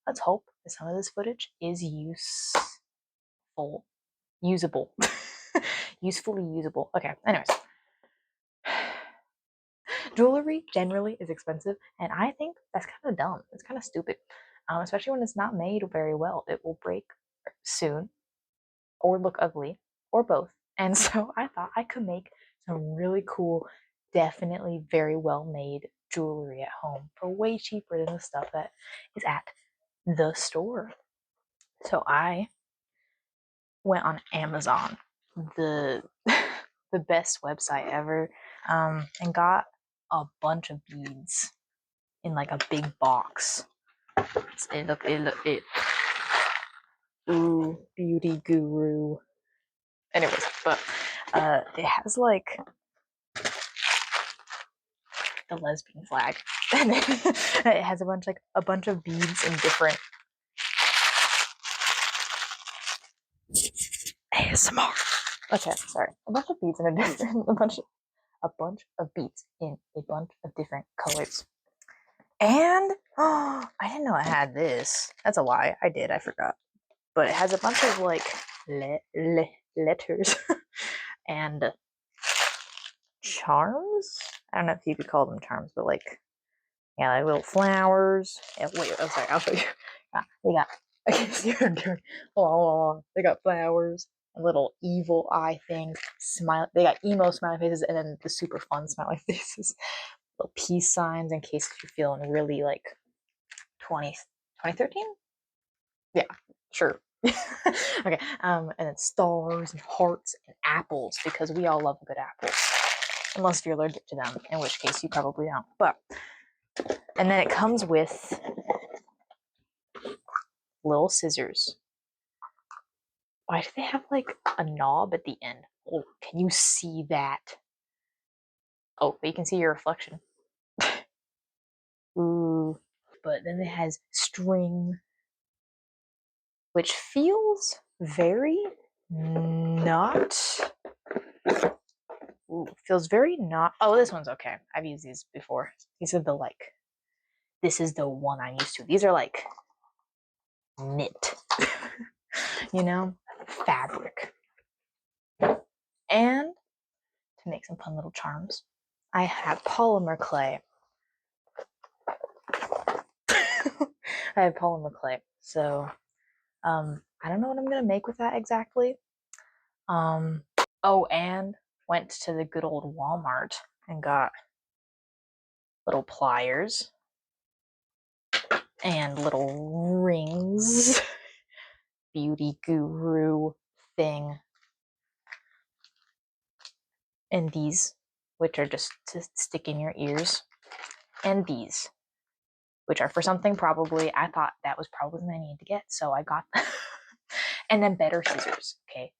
let's hope that some of this footage is usable. Usefully usable. Okay, anyways. Jewelry generally is expensive, and I think that's kind of dumb. It's kind of stupid, especially when it's not made very well. It will break soon, or look ugly, or both. And so I thought I could make some really cool, definitely very well made jewelry at home for way cheaper than the stuff that is at the store. So I went on Amazon, the the best website ever, and got a bunch of beads in like a big box. It. Ooh, beauty guru. Anyways, but it has like the lesbian flag, and it has a bunch of beads in different ASMR. Okay, sorry, a bunch of beads in a bunch of beads in a bunch of different colors. And oh, I didn't know I had this. That's a lie. I did. I forgot. But it has a bunch of like letters and charms. I don't know if you could call them charms, but like like little flowers. Yeah, wait, oh sorry, I'll show you. They got they got flowers, and little evil eye things, smile. They got emo smiley faces, and then the super fun smiley faces. Little peace signs in case you're feeling really like 2013. Yeah, sure. Okay, and then stars and hearts and apples, because we all love a good apple. Unless you're allergic to them, in which case you probably don't. But, and then it comes with little scissors. Why do they have like a knob at the end? Oh, can you see that? Oh, but you can see your reflection. Ooh. But then it has string, which feels very not. Ooh, feels very not. Oh, this one's okay. I've used these before. These are the like. This is the one I'm used to. These are like knit, you know, fabric. And to make some fun little charms, I have polymer clay. I have polymer clay. So, I don't know what I'm gonna make with that exactly. Oh, and went to the good old Walmart and got little pliers and little rings. Beauty guru thing. And these, which are just to stick in your ears. And these, which are for something probably, I thought that was probably something I needed to get, so I got them. And then better scissors, okay?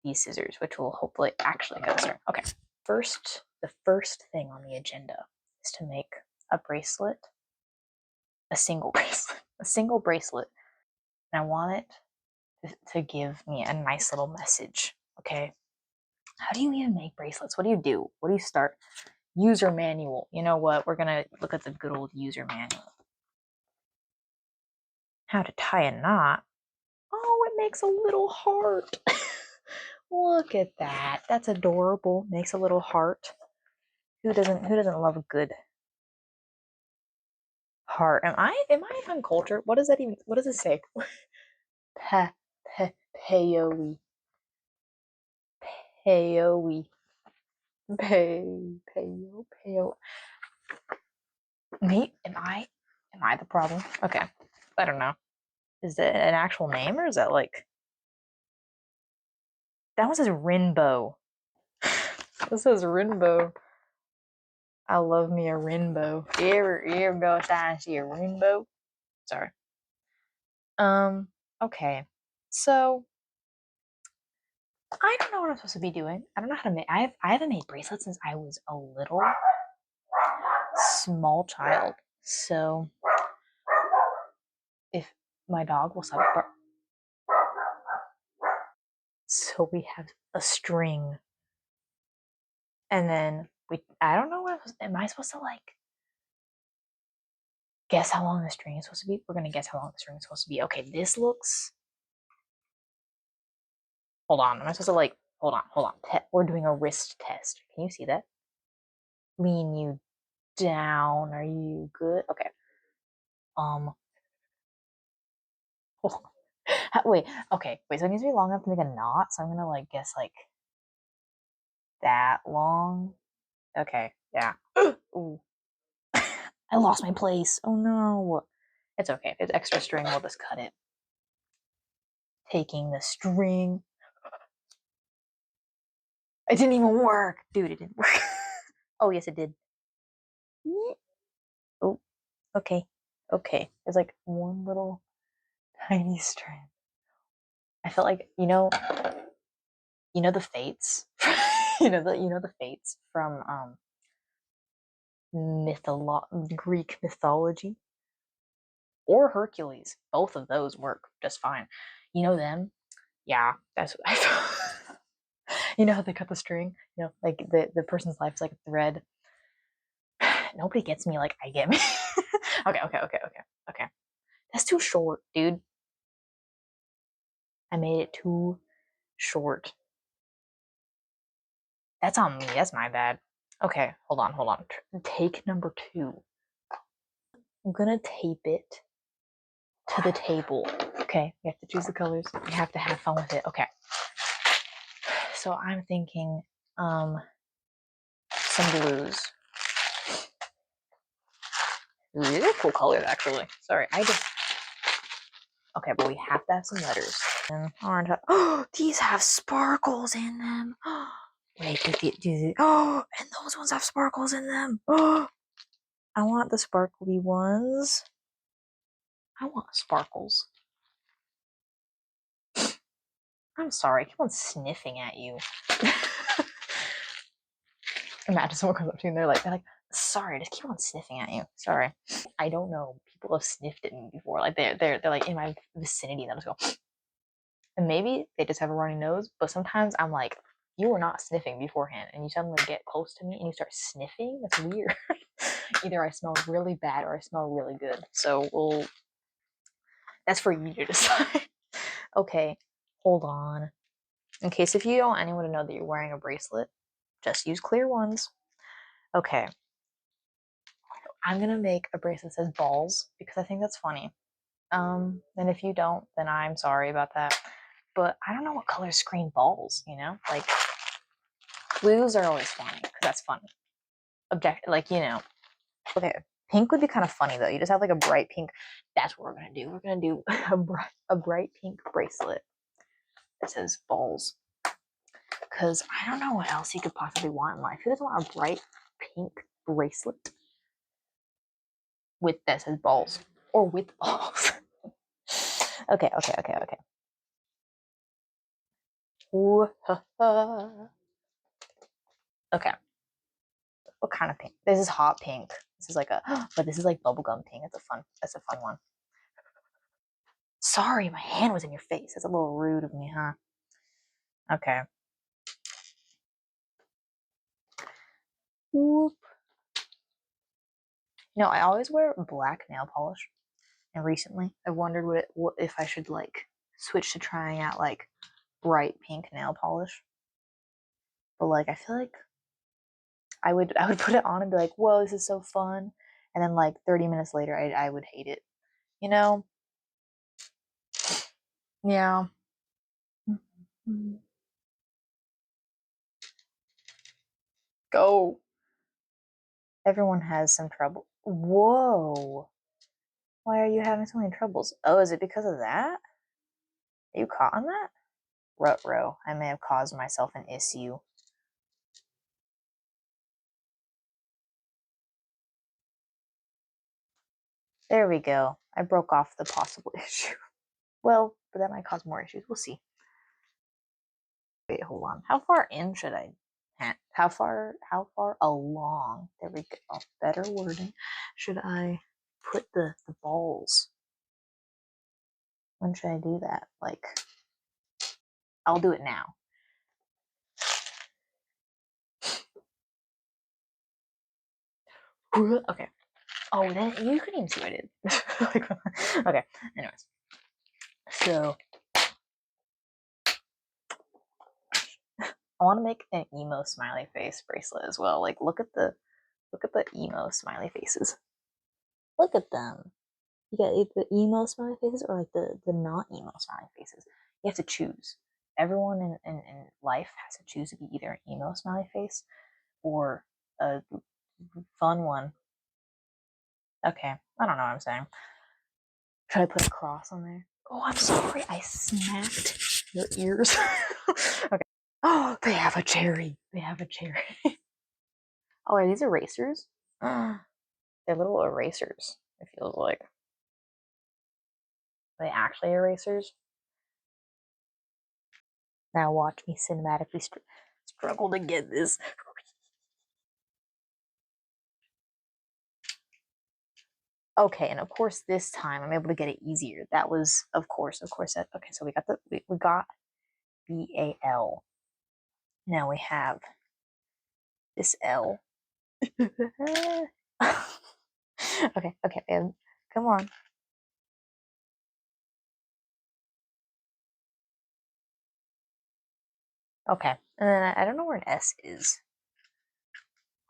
These scissors, which will hopefully actually go start. Okay, the first thing on the agenda is to make a bracelet, a single bracelet. And I want it to give me a nice little message, okay? How do you even make bracelets? What do you do? What do you start? User manual. You know what? We're gonna look at the good old user manual. How to tie a knot. Oh, it makes a little heart. Look at that. That's adorable. Makes a little heart. Who doesn't love a good heart? Am I uncultured? What does it say? Peyoe. Peyoe. Peyo. Me? Am I the problem? Okay. I don't know. Is it an actual name, or is that like that one says Rinbo? This says Rinbo. I love me a rainbow. You ever go outside and see a rainbow? Sorry. Okay. So I don't know what I'm supposed to be doing. I don't know how to make. I haven't made bracelets since I was a little small child. So if my dog will stop. So we have a string, and then I don't know what am I supposed to like guess how long the string is supposed to be? We're gonna guess how long the string is supposed to be. Okay, this looks. Hold on. Am I supposed to like? Hold on. We're doing a wrist test. Can you see that? Lean you down. Are you good? Okay. Wait. Okay. Wait. So it needs to be long enough to make a knot. So I'm gonna like guess like that long. Okay. Yeah. Ooh. I lost my place. Oh no. It's okay. If it's extra string, we'll just cut it. Taking the string. It didn't even work. Dude, it didn't work. Oh, yes, it did. Oh, okay. Okay. There's like one little tiny strand. I felt like, the fates. the fates from Greek mythology or Hercules. Both of those work just fine. You know them? Yeah, that's what I thought. You know how they cut the string? Like the person's life's like a thread. Nobody gets me like I get me. Okay. That's too short, dude. I made it too short. That's on me. That's my bad. Okay, hold on. Take number 2. I'm gonna tape it to the table. Okay, we have to choose the colors. We have to have fun with it. Okay. So I'm thinking some blues. Ooh, these are cool colors actually. Sorry, okay, but we have to have some letters. And orange. Oh, these have sparkles in them. Wait, oh, and those ones have sparkles in them. Oh, I want the sparkly ones. I want sparkles. I'm sorry, I keep on sniffing at you. Imagine someone comes up to you and they're like, sorry, I just keep on sniffing at you. Sorry. I don't know. People have sniffed at me before. Like they're like in my vicinity and they'll just go. And maybe they just have a runny nose, but sometimes I'm like, you were not sniffing beforehand, and you suddenly get close to me and you start sniffing. That's weird. Either I smell really bad or I smell really good. So that's for you to decide. Okay, hold on. In case if you don't want anyone to know that you're wearing a bracelet, just use clear ones. Okay. I'm gonna make a bracelet that says balls because I think that's funny. And if you don't, then I'm sorry about that. But I don't know what colors scream balls, Like blues are always funny because that's funny. Okay, pink would be kind of funny though. You just have like a bright pink. That's what we're gonna do. We're gonna do a bright pink bracelet that says balls. Because I don't know what else you could possibly want in life. Who doesn't want a bright pink bracelet with that says balls or with balls? Okay. Ooh, okay. What kind of pink? This is hot pink. This is like but this is like bubblegum pink. That's a fun one. Sorry, my hand was in your face. That's a little rude of me, huh? Okay. Whoop. I always wear black nail polish, and recently I wondered what if I should like switch to trying out like bright pink nail polish. But like I feel like I would put it on and be like, whoa, this is so fun, and then like 30 minutes later I would hate it. Yeah. Go. Everyone has some trouble. Whoa. Why are you having so many troubles? Oh, is it because of that? Are you caught on that? Ruh-roh. I may have caused myself an issue. There we go. I broke off the possible issue. Well, but that might cause more issues. We'll see. Wait, hold on. How far in should I? How far along? There we go. Better wording. Should I put the balls? When should I do that? Like, I'll do it now. Okay. Oh, then you couldn't even see what I did. Okay, anyways. So, I want to make an emo smiley face bracelet as well. Like, look at the emo smiley faces. Look at them. You got the emo smiley faces or like the not emo smiley faces. You have to choose. Everyone in life has to choose to be either an emo smiley face or a fun one. Okay, I don't know what I'm saying. Should I put a cross on there? Oh, I'm sorry. I smacked your ears. Okay. Oh, they have a cherry. They have a cherry. Oh, are these erasers? They're little erasers, it feels like. Are they actually erasers? Now watch me cinematically struggle to get this. Okay, and of course this time I'm able to get it easier. That was, of course, that. Okay, so we got we got BAL. Now we have this L. Okay, and come on. Okay, and then I don't know where an S is.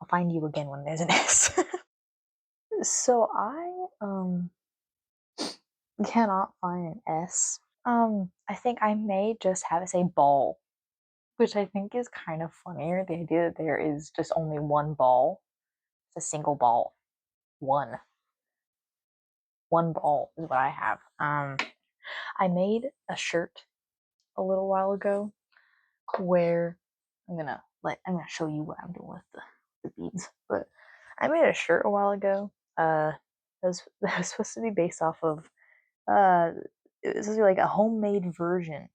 I'll find you again when there's an S. So I cannot find an S. I think I may just have it say ball, which I think is kind of funnier. The idea that there is just only one ball. It's a single ball. One ball is what I have. I made a shirt a little while ago where I'm gonna show you what I'm doing with the beads. But I made a shirt a while ago. That was supposed to be based off of it was like a homemade version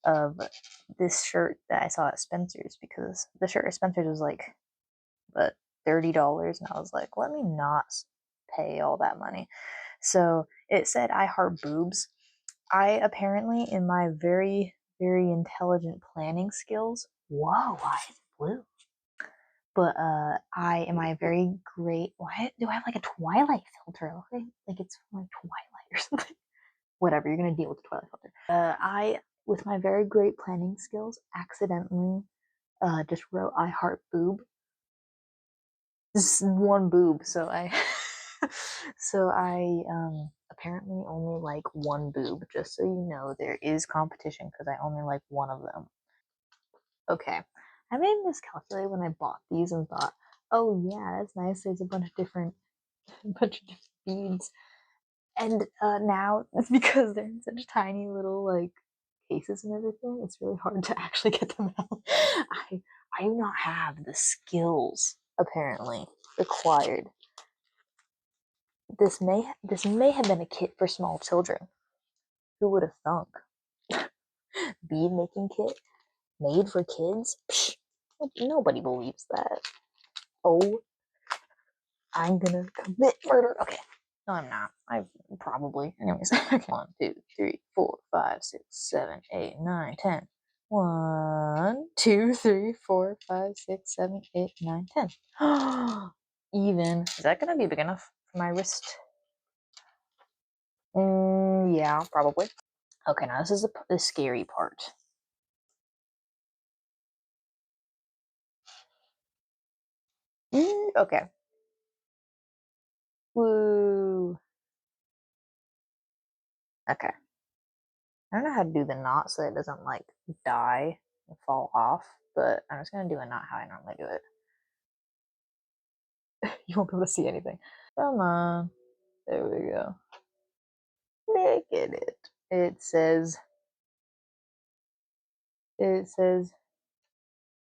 of this shirt that I saw at Spencer's, because the shirt at Spencer's was like $30, and I was like, let me not pay all that money. So it said I heart boobs. I apparently, in my very, very intelligent planning skills, whoa, why is it blue? But I, in my very great, why do I have like a Twilight filter? Okay, like it's from like Twilight or something. Whatever, you're gonna deal with the Twilight filter. I, with my very great planning skills, accidentally just wrote I heart boob. Just one boob, so I apparently only like one boob, just so you know. There is competition because I only like one of them. Okay, I may have miscalculated when I bought these and thought, oh yeah, that's nice, there's a bunch of different beads. And now it's because they're in such tiny little like cases and everything, it's really hard to actually get them out. I do not have the skills apparently required. This may have been a kit for small children. Who would have thunk? Bead making kit made for kids? Psh, nobody believes that. Oh, I'm gonna commit murder. Okay. No, I'm not. I probably. Anyways. 1, 2, 3, 4, 5, 6, 7, 8, 9, 10. 1, 2, 3, 4, 5, 6, 7, 8, 9, 10. Even. Is that gonna be big enough for my wrist? Yeah, probably. Okay, now this is the scary part. Okay. Woo. Okay. I don't know how to do the knot so it doesn't like die and fall off, but I'm just gonna do a knot how I normally do it. You won't be able to see anything. Come on. There we go. Look at it. It says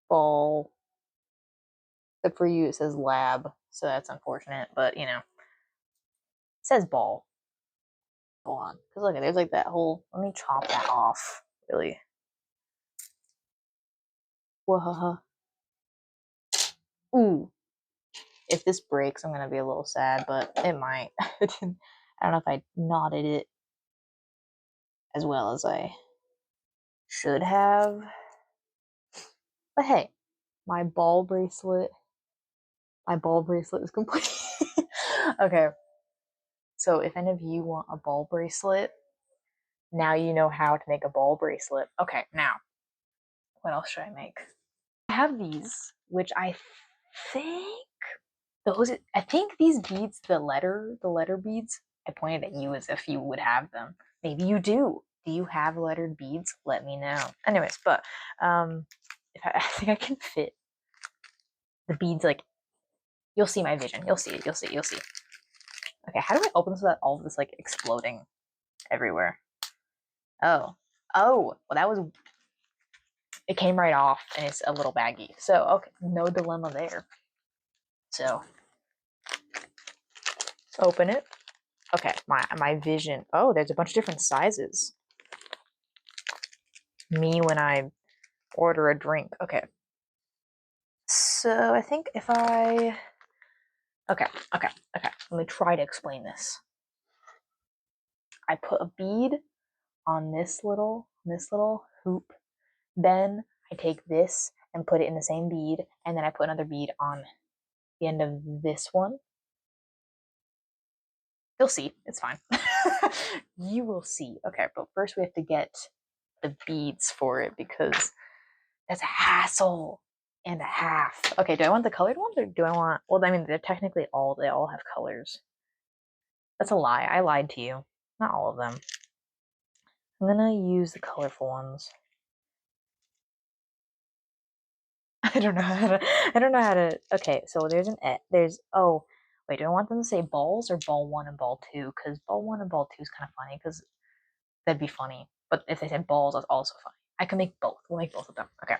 ball. Except for you, it says lab, so that's unfortunate, but you know. It says ball. Hold on. Because look, there's like that whole. Let me chop that off. Really. Whoa. Ooh. If this breaks, I'm gonna be a little sad, but it might. I don't know if I knotted it as well as I should have. But hey, my ball bracelet is complete. Okay, so if any of you want a ball bracelet, now you know how to make a ball bracelet. Okay, now, what else should I make? I have these, which I think I think these beads, the letter beads, I pointed at you as if you would have them. Maybe you do. Do you have lettered beads? Let me know. Anyways, but if I think I can fit the beads, like, you'll see my vision. You'll see it. You'll see it. You'll see. Okay, how do I open this without all of this like exploding everywhere? Oh, well, that was, it came right off and it's a little baggy. So okay, no dilemma there. So open it. Okay, my vision. Oh, there's a bunch of different sizes. Me when I order a drink. Okay. So I think if I okay. Let me try to explain this. I put a bead on this little hoop. Then I take this and put it in the same bead, and then I put another bead on the end of this one. You'll see. It's fine. You will see. Okay, but first we have to get the beads for it because that's a hassle and a half. Okay, do I want the colored ones or do I want? Well, I mean, they all have colors. That's a lie. I lied to you. Not all of them. I'm gonna use the colorful ones. I don't know how to. I don't know how to. Okay, so there's. Oh, wait. Do I want them to say balls or ball one and ball two? Because ball one and ball two is kind of funny. Because that'd be funny. But if they said balls, that's also funny. I can make both. We'll make both of them. Okay.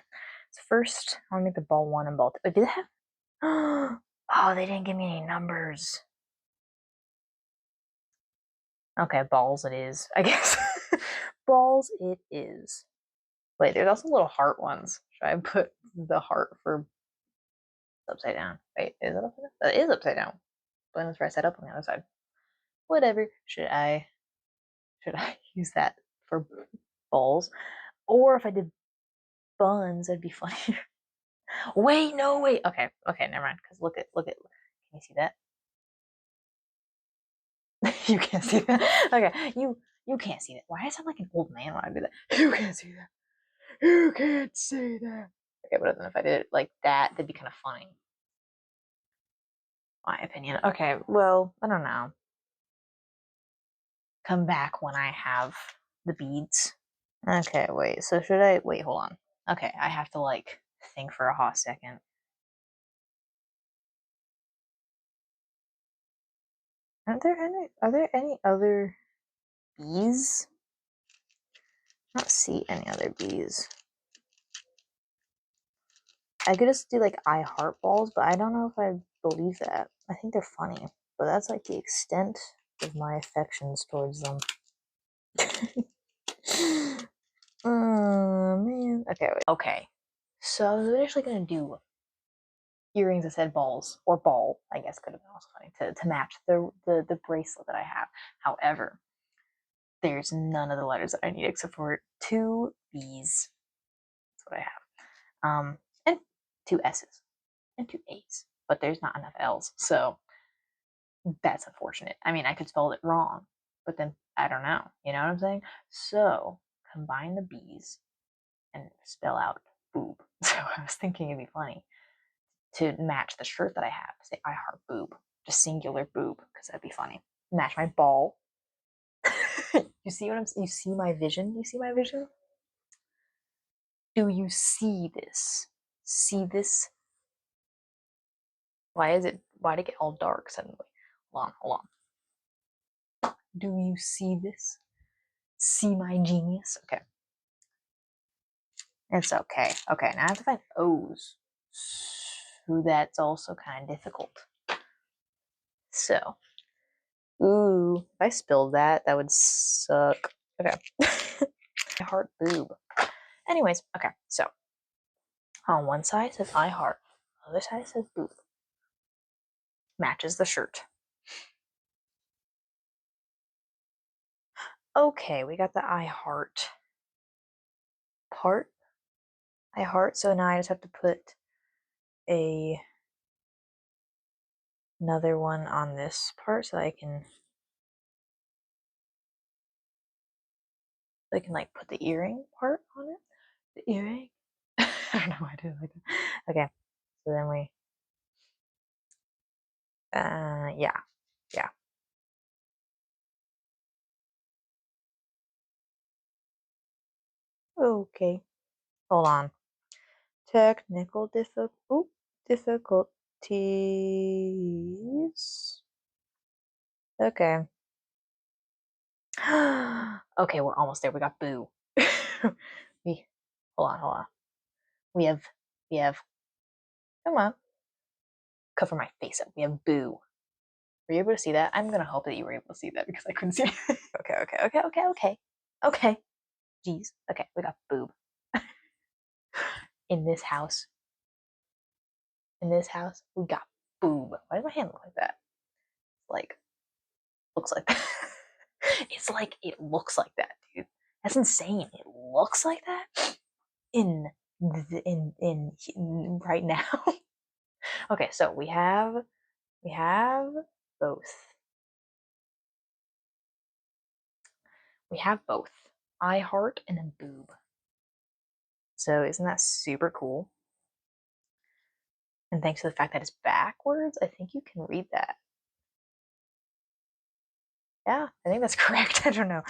So first, I want to make the ball one and ball two. Wait, do they have? Oh, they didn't give me any numbers. Okay, balls it is. I guess. Balls it is. Wait, there's also little heart ones. Should I put the heart for upside down? Wait, is it upside down? That is upside down. But it's right side up on the other side. Whatever. Should I use that for balls? Or if I did buns, that'd be funnier. Wait, no, wait. Okay, never mind. Because look at. Can you see that? You can't see that. Okay, you can't see that. Why do I sound like an old man when I do that? You can't see that. You can't see that. Okay, but then if I did it like that, that'd be kind of funny. My opinion. Okay, well, I don't know. Come back when I have the beads. Okay, wait. So should I wait? Hold on. Okay, I have to like think for a hot second. Are there any other bees? I don't see any other bees. I could just do like I heart balls, but I don't know if I believe that. I think they're funny, but that's like the extent of my affections towards them. Oh man. Okay, wait. Okay. So I was actually gonna do earrings that said balls or ball. I guess could have been also funny to match the bracelet that I have. However, there's none of the letters that I need except for two B's. That's what I have. And two S's and two A's, but there's not enough L's, so that's unfortunate. I mean, I could spell it wrong, but then I don't know. You know what I'm saying? So combine the B's and spell out boob. So I was thinking it'd be funny to match the shirt that I have. Say I heart boob, just singular boob, because that'd be funny. Match my ball. You see what I'm? You see my vision? You see my vision? Do you see this? See this? Why is it? Why did it get all dark suddenly? Hold on. Do you see this? See my genius? Okay. It's okay. Okay, now I have to find O's. So that's also kind of difficult. So, ooh, if I spilled that, that would suck. Okay. Heart boob. Anyways, okay, so on one side it says I heart, on the other side it says boob. Matches the shirt. Okay, we got the I heart part. I heart, so now I just have to put a another one on this part so I can like put the earring part on it. The earring. I don't know why I do it like that. Okay, so then we yeah. Okay. Hold on. Technical difficulties. Okay. Okay, we're almost there. We got Boo. we hold on. We have come on. Cover my face up. We have Boo. Were you able to see that? I'm gonna hope that you were able to see that because I couldn't see it. Okay. Jeez. Okay, we got Boob. In this house. We got Boob. Why does my hand look like that? Like, looks like that. It's like it looks like that, dude. That's insane. It looks like that in right now. Okay, so we have both. We have both I heart and then boob. So isn't that super cool? And thanks to the fact that it's backwards, I think you can read that. Yeah, I think that's correct. I don't know.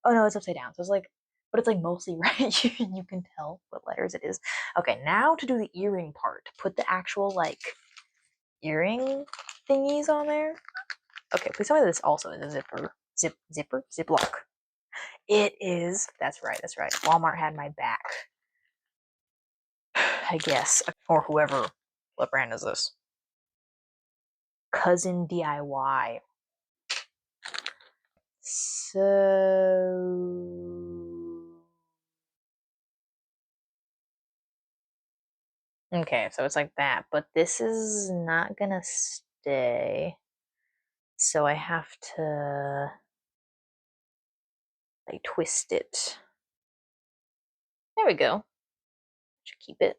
Oh no, it's upside down. So it's like, but it's like mostly right. You can tell what letters it is. Okay, now to do the earring part. Put the actual like earring thingies on there. Okay, please tell me this also is a zipper. Ziploc. It is. That's right. Walmart had my back. I guess. Or whoever. What brand is this? Cousin DIY. So okay, so it's like that, but this is not gonna stay. So I have to like twist it. There we go. Should keep it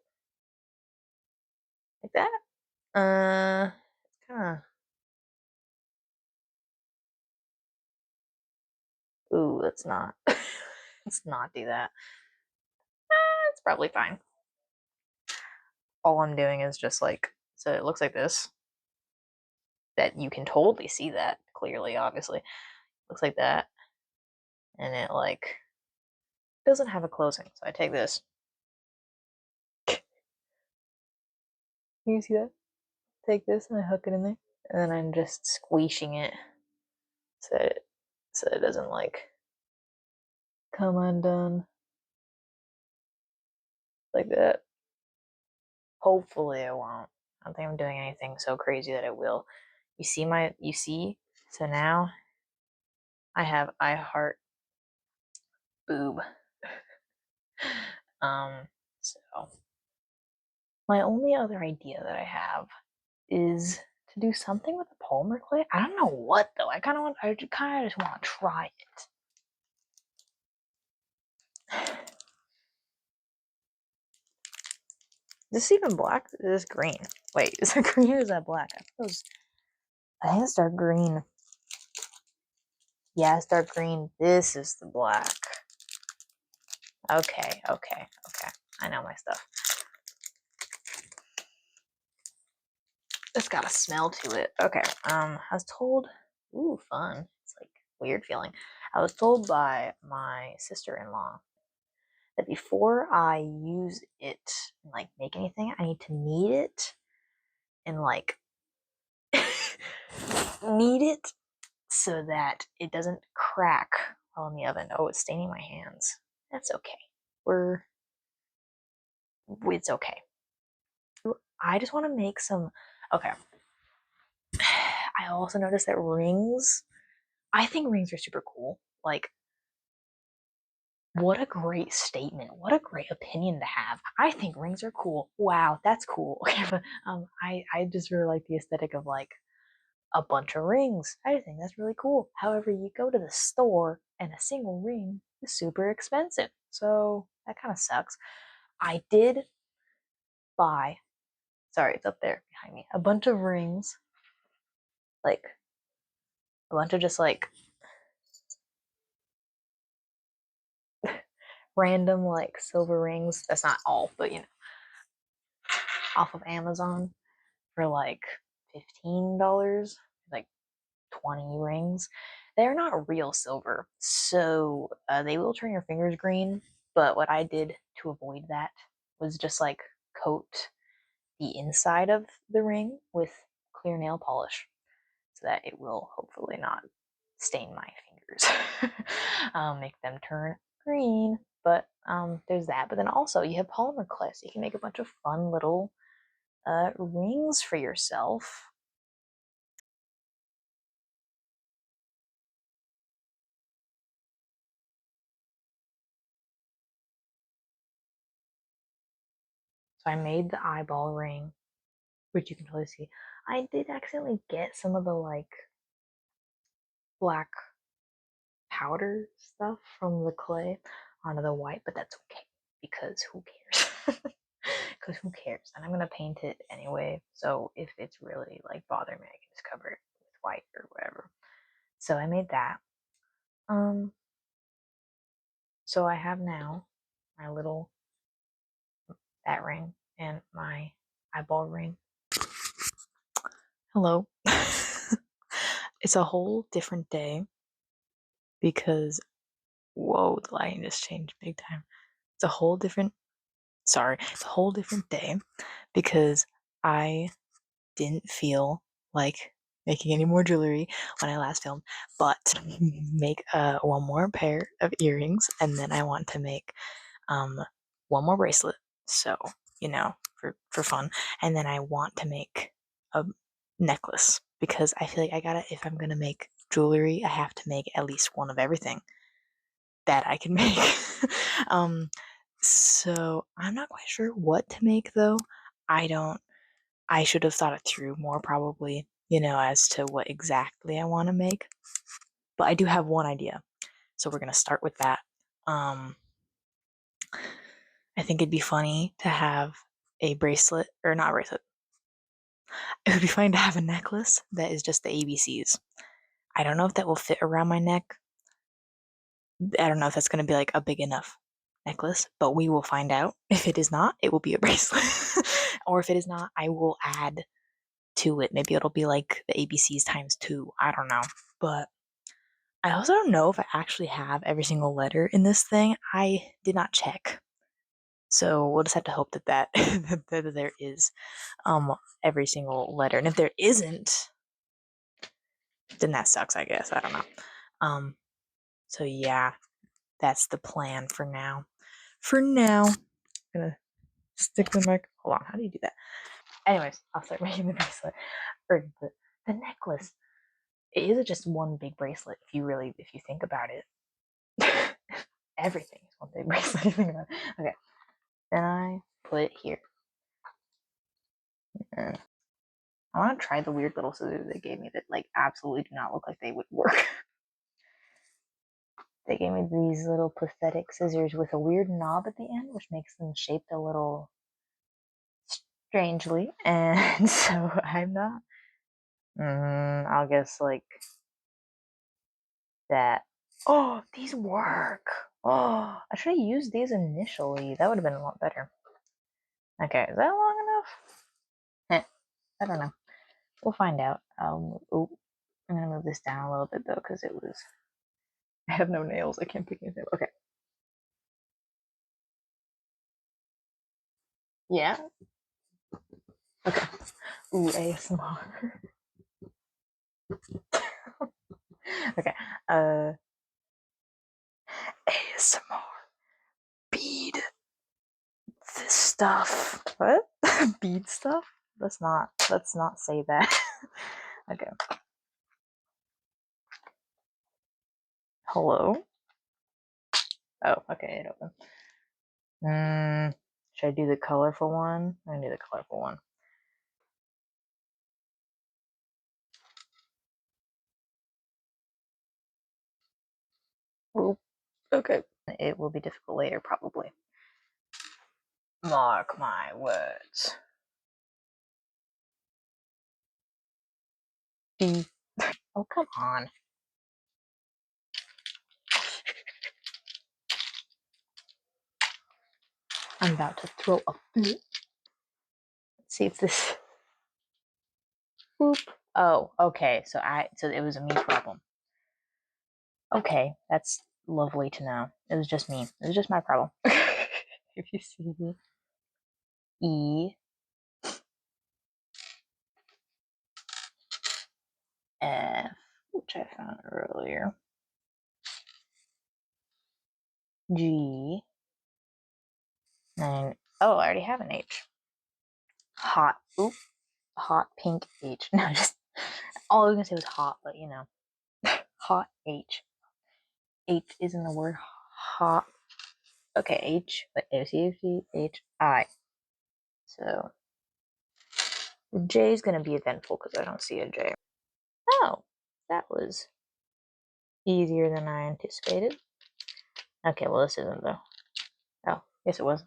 like that. It's kind of. Ooh, let's not. Let's not do that. It's probably fine. All I'm doing is just like, so it looks like this. That you can totally see that clearly, obviously. Looks like that. And it like doesn't have a closing. So I take this. Can you see that? Take this and I hook it in there. And then I'm just squeezing it so it doesn't like come undone. Like that. Hopefully it won't. I don't think I'm doing anything so crazy that it will. You see? So now I have I heart boob. So my only other idea that I have is to do something with the polymer clay. I don't know what though. I kind of just want to try it. Is this even black? Is this green? Wait, is that green or is that black? I think it's dark green. Yeah, it's dark green. This is the black. Okay. I know my stuff. It's got a smell to it. Okay. I was told. Ooh, fun. It's like weird feeling. I was told by my sister-in-law that before I use it and like make anything, I need to knead it and like knead it so that it doesn't crack while in the oven. Oh, it's staining my hands. That's okay. It's okay. I just want to make some. Okay. I also noticed that rings. I think rings are super cool. Like, what a great statement. What a great opinion to have. I think rings are cool. Wow, that's cool. Okay, but I just really like the aesthetic of like a bunch of rings. I think that's really cool. However, you go to the store and a single ring is super expensive. So that kind of sucks. I did buy, sorry, it's up there behind me, a bunch of rings like a bunch of just like random like silver rings. That's not all, but you know, off of Amazon for like $15, like 20 rings. They're not real silver, so they will turn your fingers green. But what I did to avoid that was just like coat the inside of the ring with clear nail polish so that it will hopefully not stain my fingers, make them turn green. But there's that. But then also you have polymer clay, so you can make a bunch of fun little rings for yourself. So I made the eyeball ring, which you can totally see. I did accidentally get some of the like black powder stuff from the clay onto the white, but that's okay because who cares? Because who cares? And I'm gonna paint it anyway. So if it's really like bothering me, I can just cover it with white or whatever. So I made that. Um, so I have now my little that ring and my eyeball ring. Hello. It's a whole different day because whoa, the lighting just changed big time. It's a whole different it's a whole different day because I didn't feel like making any more jewelry when I last filmed, but make one more pair of earrings, and then I want to make one more bracelet. So you know, for fun, and then I want to make a necklace because I feel like I gotta if I'm gonna make jewelry, I have to make at least one of everything that I can make. um, so I'm not quite sure what to make though. I should have thought it through more probably, you know, as to what exactly I want to make. But I do have one idea. So we're going to start with that. I think it'd be funny to have a bracelet, or not bracelet. It would be funny to have a necklace that is just the ABCs. I don't know if that will fit around my neck. I don't know if that's going to be like a big enough necklace, but we will find out. If it is not, it will be a bracelet. Or if it is not, I will add to it. Maybe it'll be like the ABCs times 2. I don't know. But I also don't know if I actually have every single letter in this thing. I did not check. So we'll just have to hope that that there is every single letter. And if there isn't, then that sucks, I guess. I don't know. So yeah, that's the plan for now. For now, I'm gonna stick the mic. Hold on, how do you do that? Anyways, I'll start making the bracelet or the necklace. It is just one big bracelet if you think about it. Everything is one big bracelet. You think about it. Okay, then I put it here. And I want to try the weird little scissors they gave me that like absolutely do not look like they would work. They gave me these little pathetic scissors with a weird knob at the end, which makes them shaped a little strangely, and so I'm not. I'll guess like that. Oh, these work. Oh, I should have used these initially. That would have been a lot better. Okay, is that long enough? I don't know. We'll find out. I'm gonna move this down a little bit though, because it was. I have no nails. I can't pick anything. Okay. Yeah. Okay. Ooh, ASMR. Okay. ASMR. Bead. This stuff. What? Bead stuff? Let's not say that. Okay. Hello? Oh, okay, it opened. Should I do the colorful one? I'm gonna do the colorful one. Oop. Okay. It will be difficult later, probably. Mark my words. Oh, come on. I'm about to throw a fit. Let's see if this. Boop. Oh, okay. So it was a me problem. Okay, that's lovely to know. It was just me. It was just my problem. If you see me. E F, which I found earlier. G. And oh, I already have an H. Hot. Oop. Hot pink H. No, just all I was gonna say was hot, but you know, hot H. H isn't the word hot. Okay, H. But H-I. So the J is gonna be eventful because I don't see a J. Oh, that was easier than I anticipated. Okay, well this isn't though. Oh, yes it was.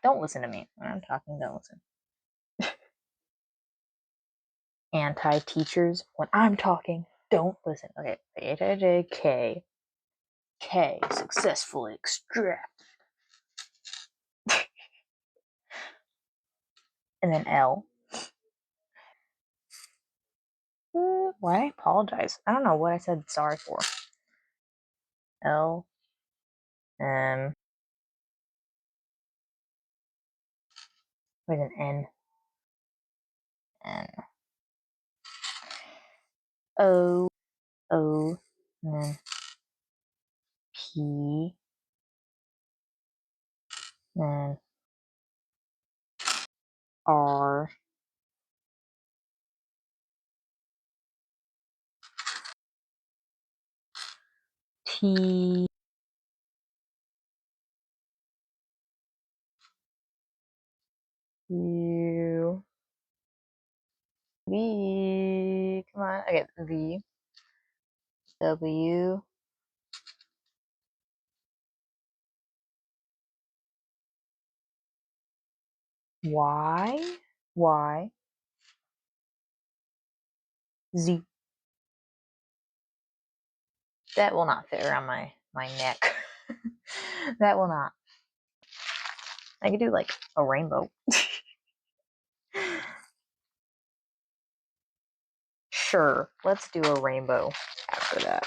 Don't listen to me when I'm talking. Don't listen. Anti-teachers when I'm talking. Don't listen. Okay, H-I-J-K. K. Successfully extract. And then L. Why I apologize? I don't know what I said sorry for. L. M. With an N. N. O. O. And then P. And then R. T. U. V. Come on. Okay, V. W. Y. Y. Z. That will not fit around my neck. That will not. I could do like a rainbow. Sure, let's do a rainbow after that.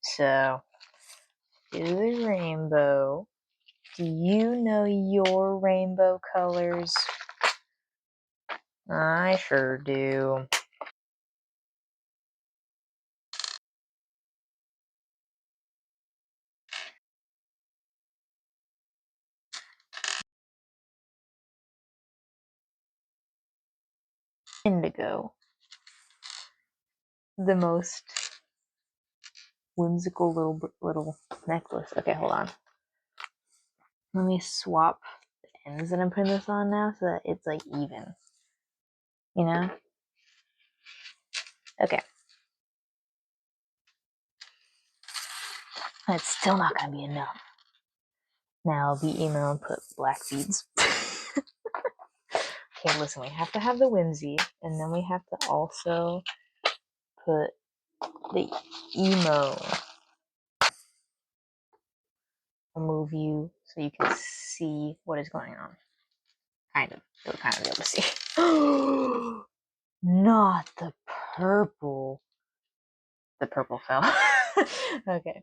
So, do the rainbow. Do you know your rainbow colors? I sure do. Indigo. The most whimsical little necklace. Okay, hold on. Let me swap the ends that I'm putting this on now so that it's like even. You know? Okay. It's still not gonna be enough. Now I'll be emo and put black beads. Okay, listen, we have to have the whimsy, and then we have to also put the emo. I'll move you so you can see what is going on. Kind of. You'll kind of be able to see. Not the purple. The purple fell. Okay.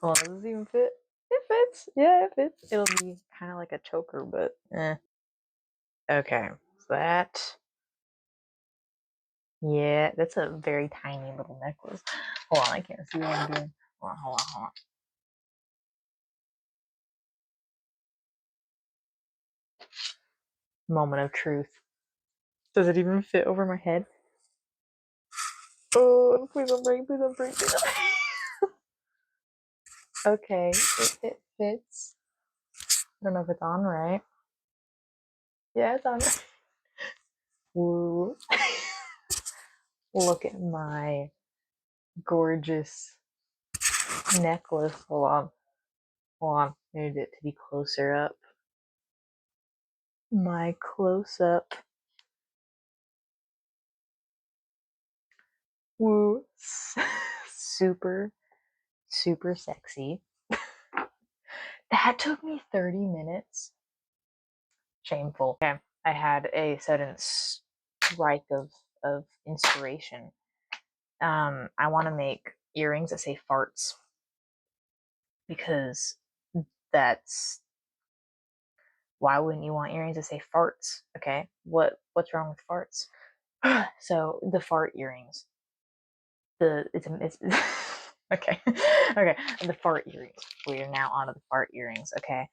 Hold on, does this even fit? It fits. Yeah, it fits. It'll be kind of like a choker, but eh. Okay, so that. Yeah, that's a very tiny little necklace. Hold on, I can't see what I'm doing. Hold on. Moment of truth. Does it even fit over my head? Oh, please don't break, please don't break. Okay, it fits. I don't know if it's on right. Yeah, it's on right. Woo. Look at my gorgeous necklace. Hold on. Hold on. I need it to be closer up. My close up. Woo. Super, super sexy. That took me 30 minutes. Shameful. Okay. I had a sudden strike of inspiration. I want to make earrings that say farts because that's why wouldn't you want earrings that say farts? Okay, what's wrong with farts? So the fart earrings. It's okay, okay. The fart earrings. We are now onto the fart earrings. Okay,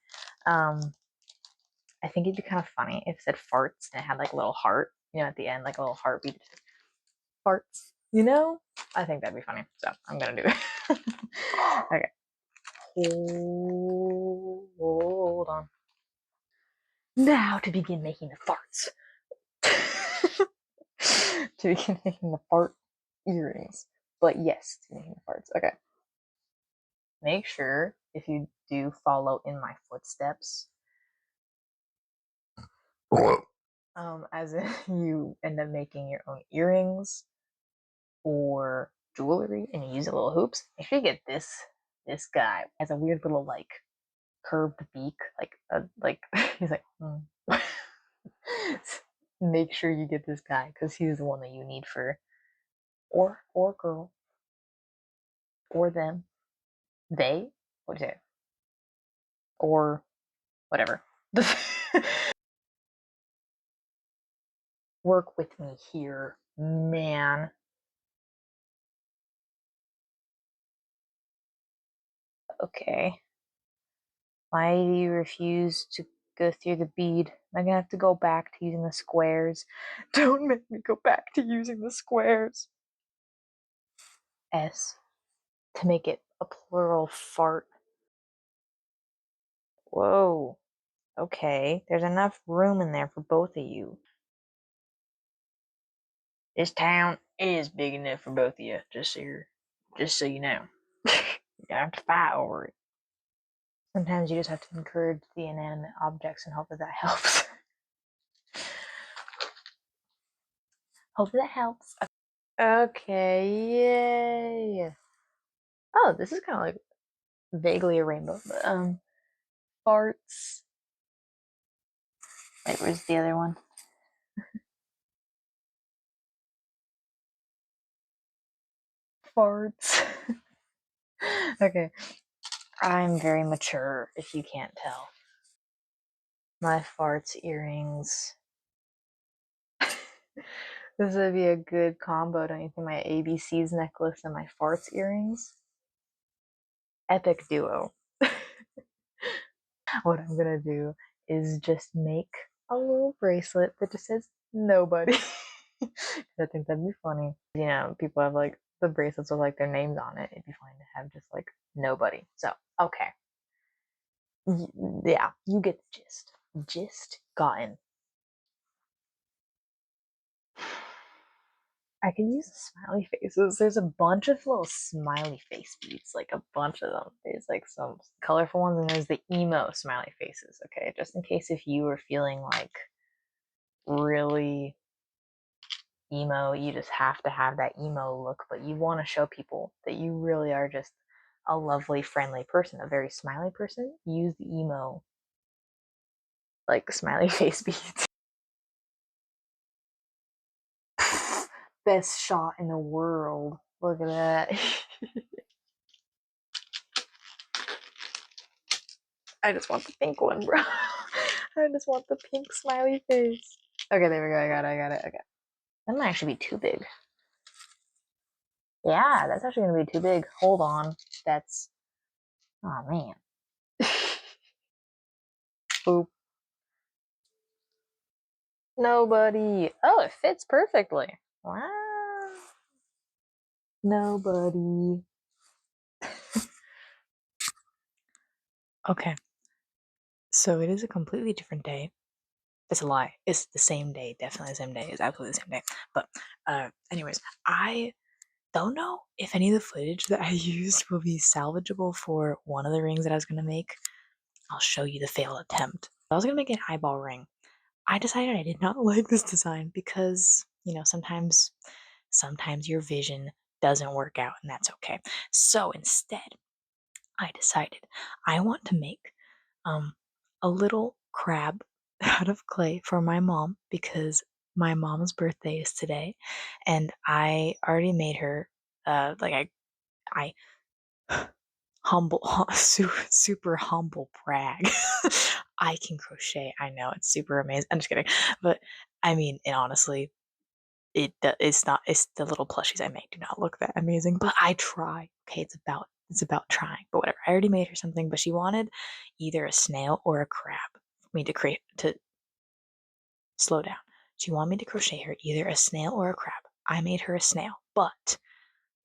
I think it'd be kind of funny if it said farts and it had like a little heart, at the end, like a little heartbeat. Farts, I think that'd be funny. So I'm gonna do it. Okay. Hold on. Now to begin making the farts. To begin making the fart earrings. But yes, to making the farts. Okay. Make sure if you do follow in my footsteps, as in you end up making your own earrings or jewelry and you use the little hoops, make sure you get this guy has a weird little like curved beak, like he's like make sure you get this guy because he's the one that you need for or girl or them, they, what do you say, or whatever. Work with me here, man. Okay. Why do you refuse to go through the bead? Am I gonna have to go back to using the squares? Don't make me go back to using the squares. S. To make it a plural fart. Whoa. Okay. There's enough room in there for both of you. This town is big enough for both of you, just so you know. You don't have to fight over it. Sometimes you just have to encourage the inanimate objects and hope that helps. Hope that helps. Okay, yay. Oh, this is kind of like vaguely a rainbow, but farts. Wait, where's the other one? Farts. Okay, I'm very mature, if you can't tell. My farts earrings. This would be a good combo, don't you think? My ABCs necklace and my farts earrings. Epic duo. What I'm gonna do is just make a little bracelet that just says nobody. I think that'd be funny. People have like the bracelets with like their names on it. It'd be fun to have just like nobody. So, okay. Yeah, you get the gist. Gist gotten. I can use the smiley faces. There's a bunch of little smiley face beads, like a bunch of them. There's like some colorful ones, and there's the emo smiley faces. Okay, just in case if you were feeling like really emo, you just have to have that emo look, but you want to show people that you really are just a lovely, friendly person, a very smiley person. Use the emo, like smiley face beads. Best shot in the world. Look at that. I just want the pink one, bro. I just want the pink smiley face. Okay, there we go. I got it. Okay. That might actually be too big. Yeah, that's actually gonna be too big. Hold on. That's. Oh, man. Boop. Nobody. Oh, it fits perfectly. Wow. Nobody. Okay. So it is a completely different day. It's a lie. It's the same day. Definitely the same day. It's absolutely the same day. But anyways, I don't know if any of the footage that I used will be salvageable for one of the rings that I was going to make. I'll show you the failed attempt. I was going to make an eyeball ring. I decided I did not like this design because, sometimes your vision doesn't work out, and that's okay. So instead, I decided I want to make a little crab out of clay for my mom because my mom's birthday is today, and I already made her I humble super humble brag. I can crochet. I know it's super amazing. I'm just kidding, but I mean, and honestly, it's not. It's the little plushies I make do not look that amazing, but I try. Okay, it's about trying. But whatever. I already made her something, but she wanted either a snail or a crab for me to create. To slow down, she wanted me to crochet her either a snail or a crab. I made her a snail, but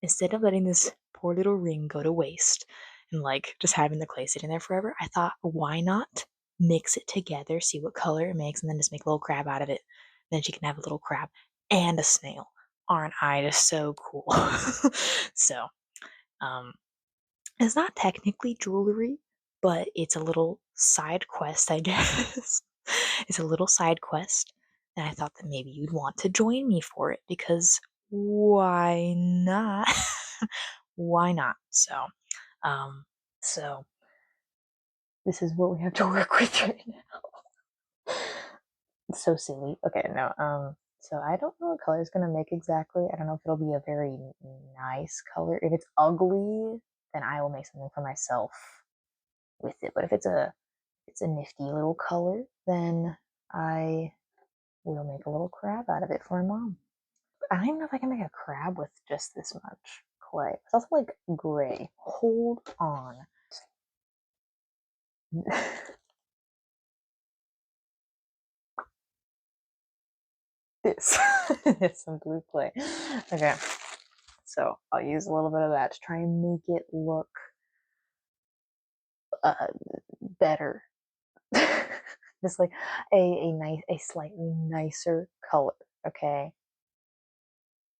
instead of letting this poor little ring go to waste and just having the clay sitting there forever, I thought, why not mix it together, see what color it makes, and then just make a little crab out of it. Then she can have a little crab and a snail. Aren't I just so cool? So, um, it's not technically jewelry, but it's a little side quest, I guess. It's a little side quest, and I thought that maybe you'd want to join me for it because why not? Why not? Um, so this is what we have to work with right now. It's so silly. Okay, no, so I don't know what color it's gonna make exactly. I don't know if it'll be a very nice color. If it's ugly, then I will make something for myself with it. But if it's a nifty little color, then I will make a little crab out of it for my mom. I don't even know if I can make a crab with just this much clay. It's also gray. Hold on. This is some blue clay. Okay, so I'll use a little bit of that to try and make it look better. Just a slightly nicer color, okay?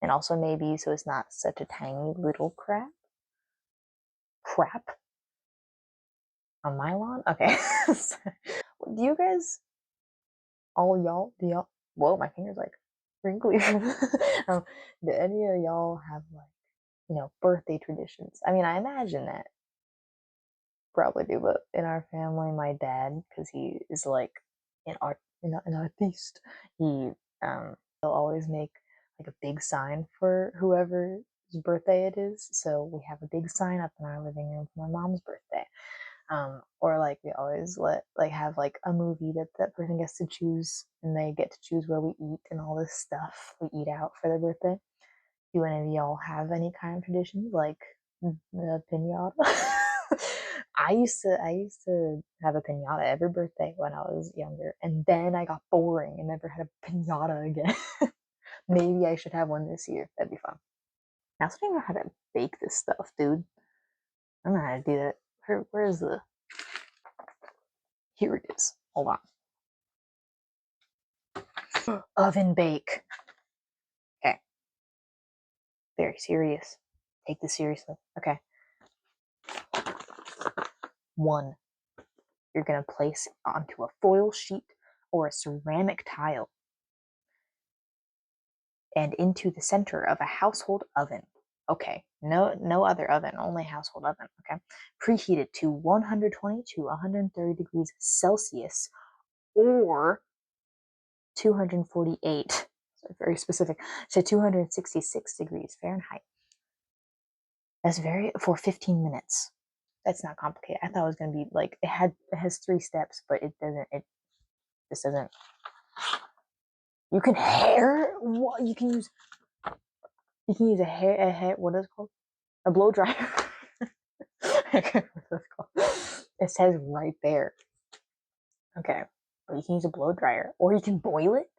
And also maybe so it's not such a tiny little crap on my lawn. Okay. Do you guys do y'all whoa, my finger's wrinkly. um, do any of y'all have birthday traditions? I mean, I imagine that probably do, but in our family, my dad, because he is an an artiste, he he'll always make a big sign for whoever's birthday it is. So we have a big sign up in our living room for my mom's birthday. Or we always have a movie that that person gets to choose, and they get to choose where we eat and all this stuff. We eat out for their birthday. Do any of y'all have any kind of traditions the pinata? I used to have a pinata every birthday when I was younger, and then I got boring and never had a pinata again. Maybe I should have one this year. That'd be fun. I also don't know how to bake this stuff, dude. I don't know how to do that. Where's the? Here it is. Hold on. Oven bake. Okay. Very serious. Take this seriously. Okay. 1. You're going to place it onto a foil sheet or a ceramic tile and into the center of a household oven. Okay, no other oven, only household oven, okay? Preheated to 120 to 130 degrees Celsius or 248, so very specific, to 266 degrees Fahrenheit. That's for 15 minutes. That's not complicated. I thought it was going to be it has 3 steps, but this doesn't. You can what you can use a hair what is it called? A blow dryer. It says right there. Okay. But you can use a blow dryer. Or you can boil it.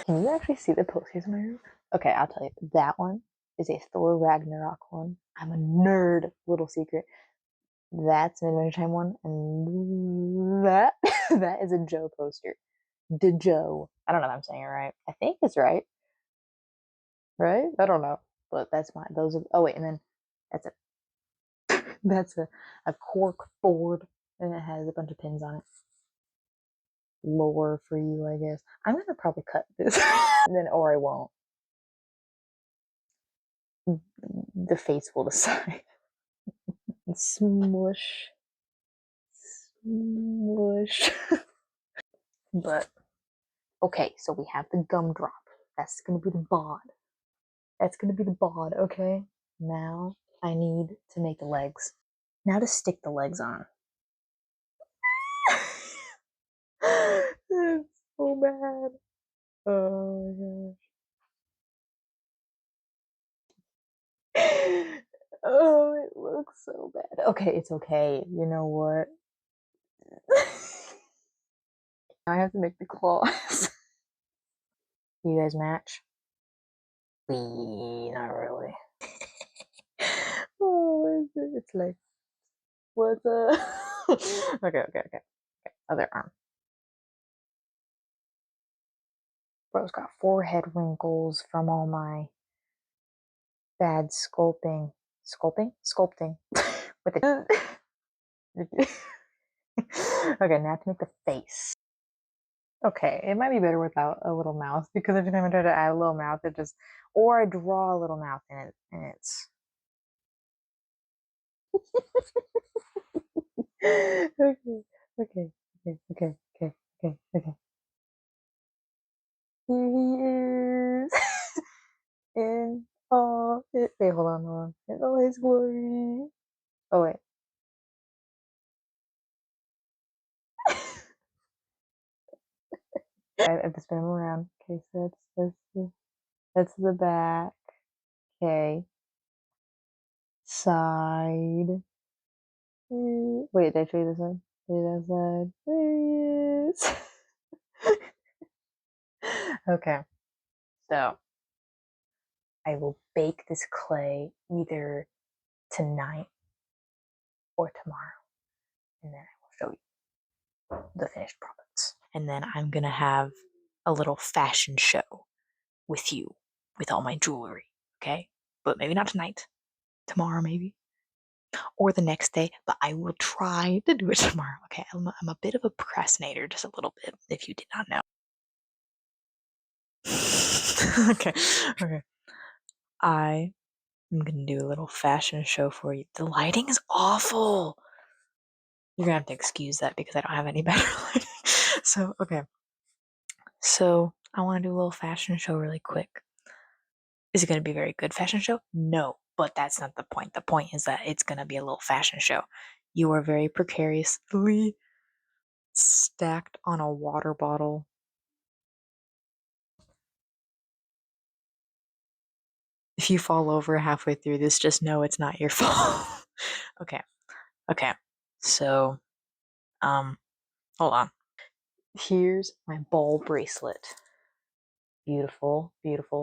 Can you actually see the posters in my room? Okay, I'll tell you. That one is a Thor Ragnarok one. I'm a nerd, little secret. That's an Adventure Time one. And that that is a Joe poster. The Joe. I don't know if I'm saying it right. I think it's right. right? I don't know, but that's mine. Those are. Oh wait, and then that's a that's a cork board, and it has a bunch of pins on it. Lore for you, I guess. I'm gonna probably cut this, and then or I won't. The face will decide. Smush, smush. But okay, so we have the gumdrop. That's gonna be the bod. That's gonna be the bod. Okay. Now I need to make the legs. Now to stick the legs on. It's so bad. Oh my gosh. Oh, it looks so bad. Okay, it's okay. You know what? I have to make the claws. You guys match? Not really. Oh, is it? It's like, what's up? Okay. Other arm. Bro's got forehead wrinkles from all my bad sculpting. Sculpting. With the. Okay, now to make the face. Okay, it might be better without a little mouth because every time I try to add a little mouth, it just. Or I draw a little mouth in it, and it's. Okay, okay. Here he is. In all it, wait, hold on. In all his glory. Oh wait. I have to spin him around. Okay, so that's the back. Okay. Side. Wait, did I show you this one? Wait, that side. There he is. Okay. So I will bake this clay either tonight or tomorrow. And then I will show you the finished products. And then I'm gonna have a little fashion show with you with all my jewelry, okay? But maybe not tonight, tomorrow maybe, or the next day, but I will try to do it tomorrow, okay? I'm a bit of a procrastinator, just a little bit, if you did not know. Okay. I am gonna do a little fashion show for you. The lighting is awful. You're gonna have to excuse that because I don't have any better lighting. So, okay. So, I wanna do a little fashion show really quick. Is it going to be a very good fashion show? No, but that's not the point. The point is that it's going to be a little fashion show. You are very precariously stacked on a water bottle. If you fall over halfway through this, just know it's not your fault. Okay. So, hold on. Here's my ball bracelet. Beautiful,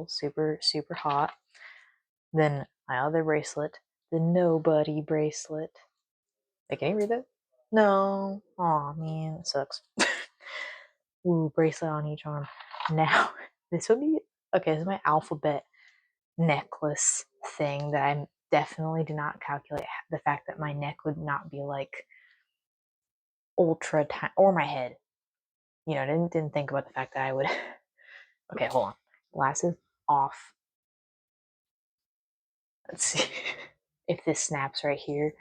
super, super hot. Then my other bracelet, the nobody bracelet. Hey, can you read that? No. Aw, man, it sucks. Ooh, bracelet on each arm. Now, this would be okay. This is my alphabet necklace thing that I definitely did not calculate the fact that my neck would not be like ultra tiny, or my head. You know, didn't think about the fact that I would. Okay, hold on. Glasses off. Let's see if this snaps right here.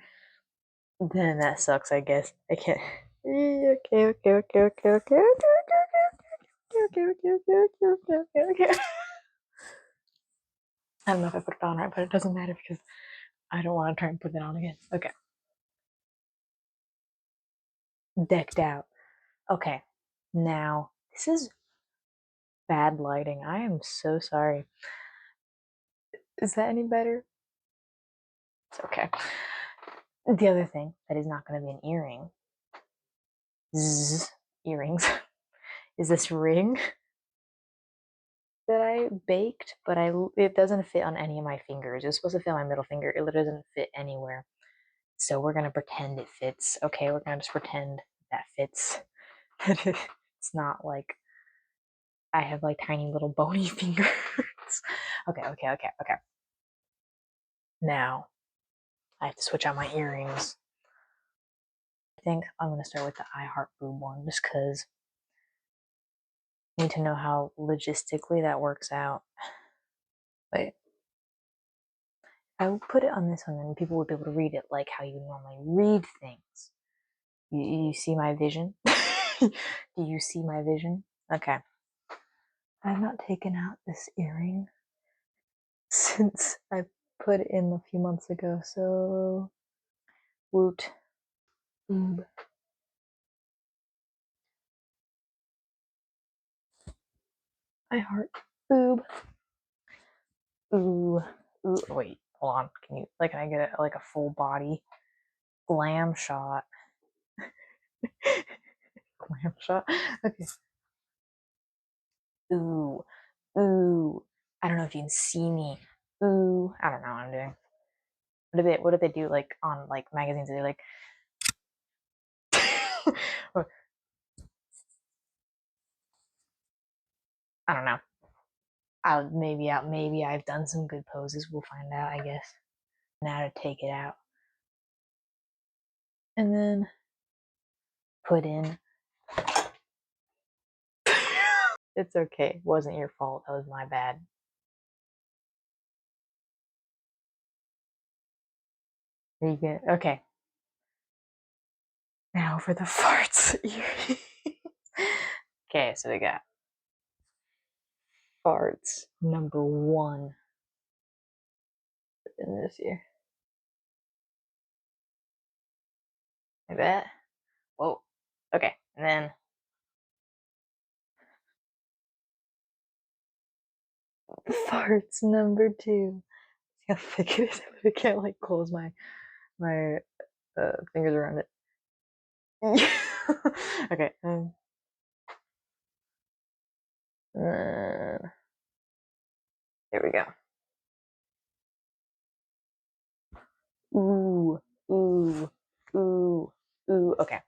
Then that sucks. I guess I can't. Okay. I don't know if I put it on right, but it doesn't matter because I don't want to try and put it on again. Okay. Decked out. Okay. Now, this is bad lighting. I am so sorry. Is that any better? It's okay. The other thing that is not going to be an earring, earrings, is this ring that I baked, but it doesn't fit on any of my fingers. It's supposed to fit on my middle finger. It literally doesn't fit anywhere. So we're gonna pretend it fits. Okay, we're gonna just pretend that fits. It's not like I have like tiny little bony fingers. Okay. Now, I have to switch out my earrings. I think I'm going to start with the I Heart Boob one, just because I need to know how logistically that works out. Wait. I will put it on this one, and people would be able to read it like how you normally read things. You see my vision? Do you see my vision? Okay. I've not taken out this earring since I put it in a few months ago, so woot. Boob. I heart boob. Ooh. Ooh. Wait, hold on. Can I get a full body glam shot? Glam shot? Okay. Ooh. Ooh. I don't know if you can see me. Ooh. I don't know what I'm doing. What do they do like on like magazines? Are they like I don't know. Maybe I've done some good poses. We'll find out, I guess. Now to take it out. And then put in. It's okay. It wasn't your fault. That was my bad. Are you good? Okay. Now for the farts. Okay, so we got farts number 1 in this here. Like that. Whoa. Okay, and then farts number 2. See how thick it is? I can't like close my fingers around it. Okay. There we go. Ooh, ooh, ooh, ooh. Okay.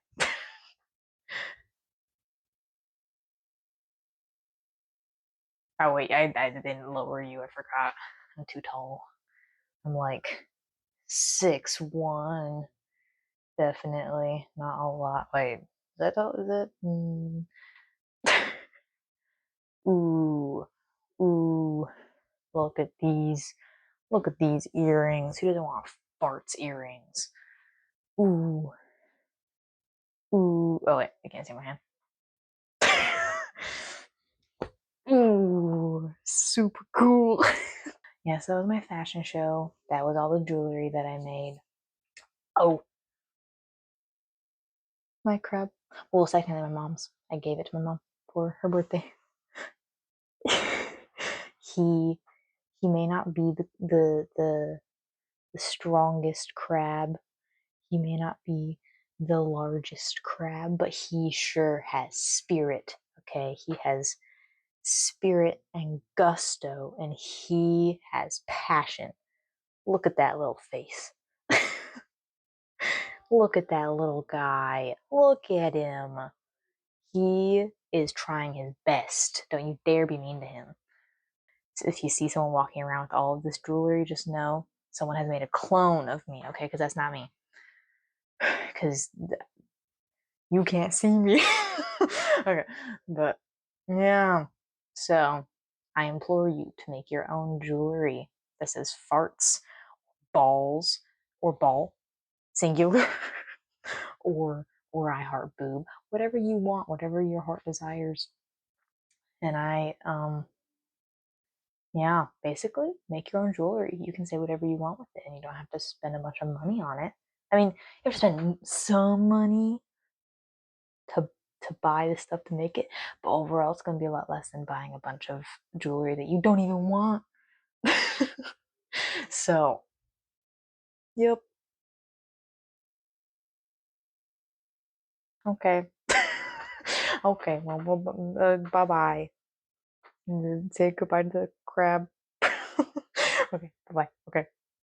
Oh wait, I didn't lower you. I forgot. I'm too tall. I'm like 6'1". Definitely not a lot. Wait, is that all? Is it? Ooh, ooh. Look at these. Look at these earrings. Who doesn't want farts earrings? Ooh, ooh. Oh wait, I can't see my hand. Ooh, super cool. Yeah, so that was my fashion show. That was all the jewelry that I made. Oh, my crab. Well, it's technically my mom's. I gave it to my mom for her birthday. he he may not be the strongest crab. He may not be the largest crab, but he sure has spirit. Okay, he has spirit and gusto, and he has passion. Look at that little face. Look at that little guy. Look at him. He is trying his best. Don't you dare be mean to him. So if you see someone walking around with all of this jewelry, just know someone has made a clone of me, okay? Because that's not me. Because you can't see me. Okay, but yeah. So I implore you to make your own jewelry that says farts, balls, or ball, singular, or I heart boob, whatever you want, whatever your heart desires. And yeah, basically make your own jewelry. You can say whatever you want with it, and you don't have to spend a bunch of money on it. I mean, you have to spend some money to buy the stuff to make it, but overall it's going to be a lot less than buying a bunch of jewelry that you don't even want. So, yep. Okay. Okay, well, bye-bye. Say goodbye to the crab. Okay, bye-bye. Okay.